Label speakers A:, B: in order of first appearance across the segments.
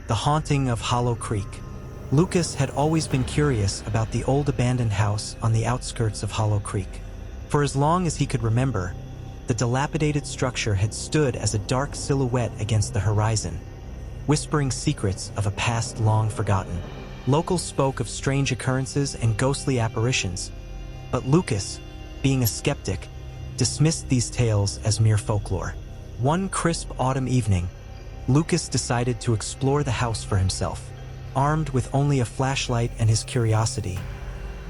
A: The Haunting of Hollow Creek. Lucas had always been curious about the old abandoned house on the outskirts of Hollow Creek. For as long as he could remember, the dilapidated structure had stood as a dark silhouette against the horizon, whispering secrets of a past long forgotten. Locals spoke of strange occurrences and ghostly apparitions, but Lucas, being a skeptic, dismissed these tales as mere folklore. One crisp autumn evening, Lucas decided to explore the house for himself. Armed with only a flashlight and his curiosity,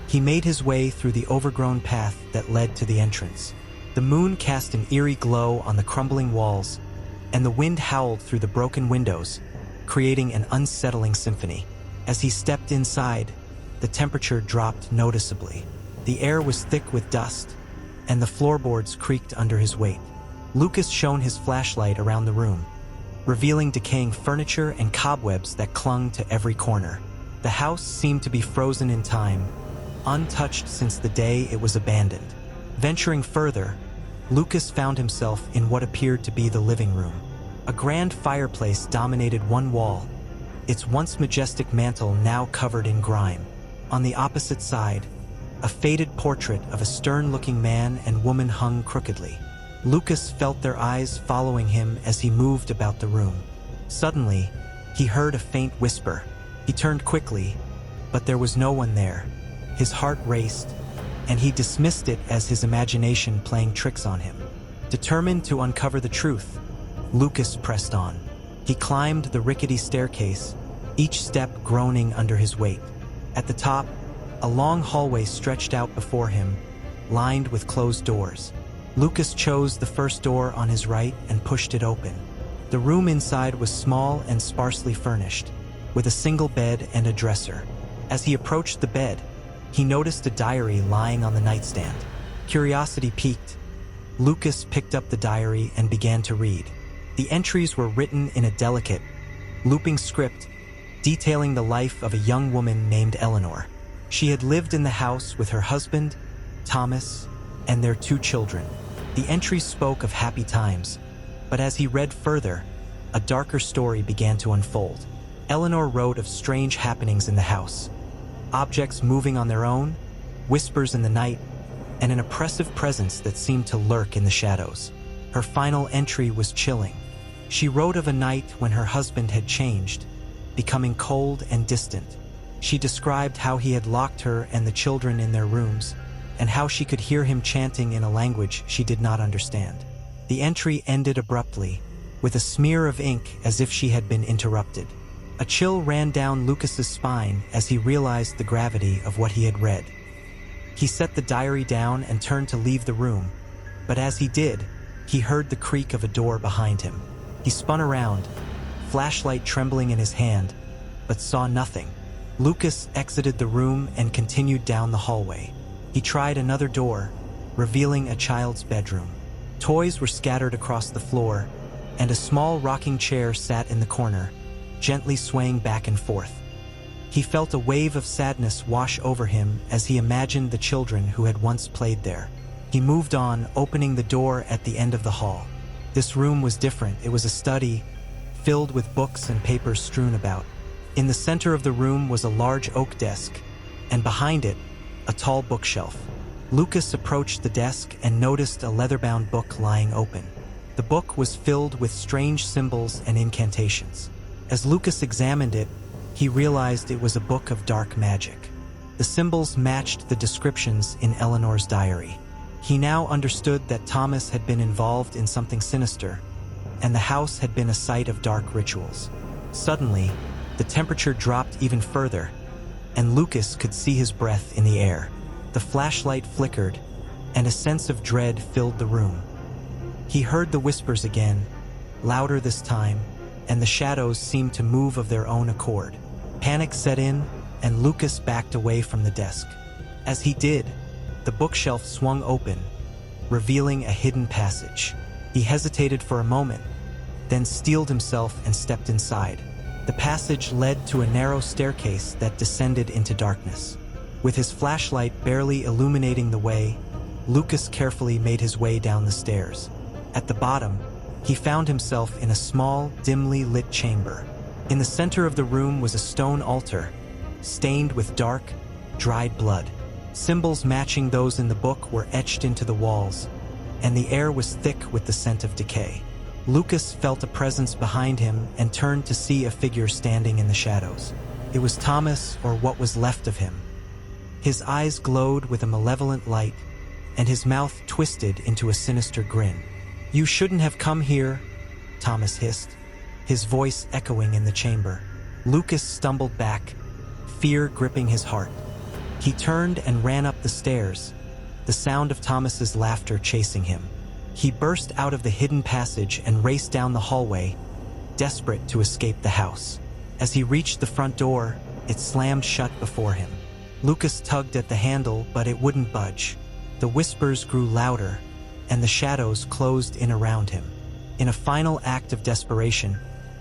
A: he made his way through the overgrown path that led to the entrance. The moon cast an eerie glow on the crumbling walls, and the wind howled through the broken windows, creating an unsettling symphony. As he stepped inside, the temperature dropped noticeably. The air was thick with dust, and the floorboards creaked under his weight. Lucas shone his flashlight around the room, revealing decaying furniture and cobwebs that clung to every corner. The house seemed to be frozen in time, untouched since the day it was abandoned. Venturing further, Lucas found himself in what appeared to be the living room. A grand fireplace dominated one wall, its once majestic mantle now covered in grime. On the opposite side, a faded portrait of a stern-looking man and woman hung crookedly. Lucas felt their eyes following him as he moved about the room. Suddenly, he heard a faint whisper. He turned quickly, but there was no one there. His heart raced, and he dismissed it as his imagination playing tricks on him. Determined to uncover the truth, Lucas pressed on. He climbed the rickety staircase, each step groaning under his weight. At the top, a long hallway stretched out before him, lined with closed doors. Lucas chose the first door on his right and pushed it open. The room inside was small and sparsely furnished, with a single bed and a dresser. As he approached the bed, he noticed a diary lying on the nightstand. Curiosity piqued. Lucas picked up the diary and began to read. The entries were written in a delicate, looping script, detailing the life of a young woman named Eleanor. She had lived in the house with her husband, Thomas, and their 2 children. The entries spoke of happy times, but as he read further, a darker story began to unfold. Eleanor wrote of strange happenings in the house, objects moving on their own, whispers in the night, and an oppressive presence that seemed to lurk in the shadows. Her final entry was chilling. She wrote of a night when her husband had changed, becoming cold and distant. She described how he had locked her and the children in their rooms, and how she could hear him chanting in a language she did not understand. The entry ended abruptly, with a smear of ink as if she had been interrupted. A chill ran down Lucas's spine as he realized the gravity of what he had read. He set the diary down and turned to leave the room, but as he did, he heard the creak of a door behind him. He spun around, flashlight trembling in his hand, but saw nothing. Lucas exited the room and continued down the hallway. He tried another door, revealing a child's bedroom. Toys were scattered across the floor, and a small rocking chair sat in the corner, gently swaying back and forth. He felt a wave of sadness wash over him as he imagined the children who had once played there. He moved on, opening the door at the end of the hall. This room was different. It was a study, filled with books and papers strewn about. In the center of the room was a large oak desk, and behind it, a tall bookshelf. Lucas approached the desk and noticed a leather-bound book lying open. The book was filled with strange symbols and incantations. As Lucas examined it, he realized it was a book of dark magic. The symbols matched the descriptions in Eleanor's diary. He now understood that Thomas had been involved in something sinister, and the house had been a site of dark rituals. Suddenly, the temperature dropped even further, and Lucas could see his breath in the air. The flashlight flickered, and a sense of dread filled the room. He heard the whispers again, louder this time, and the shadows seemed to move of their own accord. Panic set in, and Lucas backed away from the desk. As he did, the bookshelf swung open, revealing a hidden passage. He hesitated for a moment, then steeled himself and stepped inside. The passage led to a narrow staircase that descended into darkness. With his flashlight barely illuminating the way, Lucas carefully made his way down the stairs. At the bottom, he found himself in a small, dimly lit chamber. In the center of the room was a stone altar, stained with dark, dried blood. Symbols matching those in the book were etched into the walls, and the air was thick with the scent of decay. Lucas felt a presence behind him and turned to see a figure standing in the shadows. It was Thomas, or what was left of him. His eyes glowed with a malevolent light, and his mouth twisted into a sinister grin. "You shouldn't have come here," Thomas hissed, his voice echoing in the chamber. Lucas stumbled back, fear gripping his heart. He turned and ran up the stairs, the sound of Thomas's laughter chasing him. He burst out of the hidden passage and raced down the hallway, desperate to escape the house. As he reached the front door, it slammed shut before him. Lucas tugged at the handle, but it wouldn't budge. The whispers grew louder, and the shadows closed in around him. In a final act of desperation,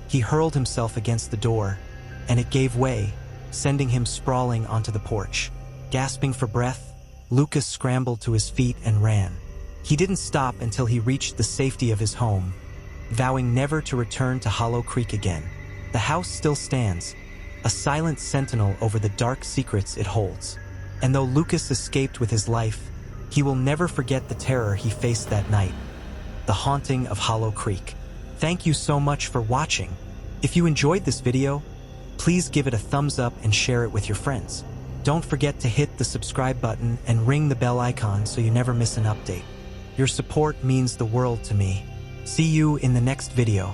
A: he hurled himself against the door, and it gave way, sending him sprawling onto the porch. Gasping for breath, Lucas scrambled to his feet and ran. He didn't stop until he reached the safety of his home, vowing never to return to Hollow Creek again. The house still stands, a silent sentinel over the dark secrets it holds. And though Lucas escaped with his life, he will never forget the terror he faced that night, the haunting of Hollow Creek. Thank you so much for watching. If you enjoyed this video, please give it a thumbs up and share it with your friends. Don't forget to hit the subscribe button and ring the bell icon so you never miss an update. Your support means the world to me. See you in the next video.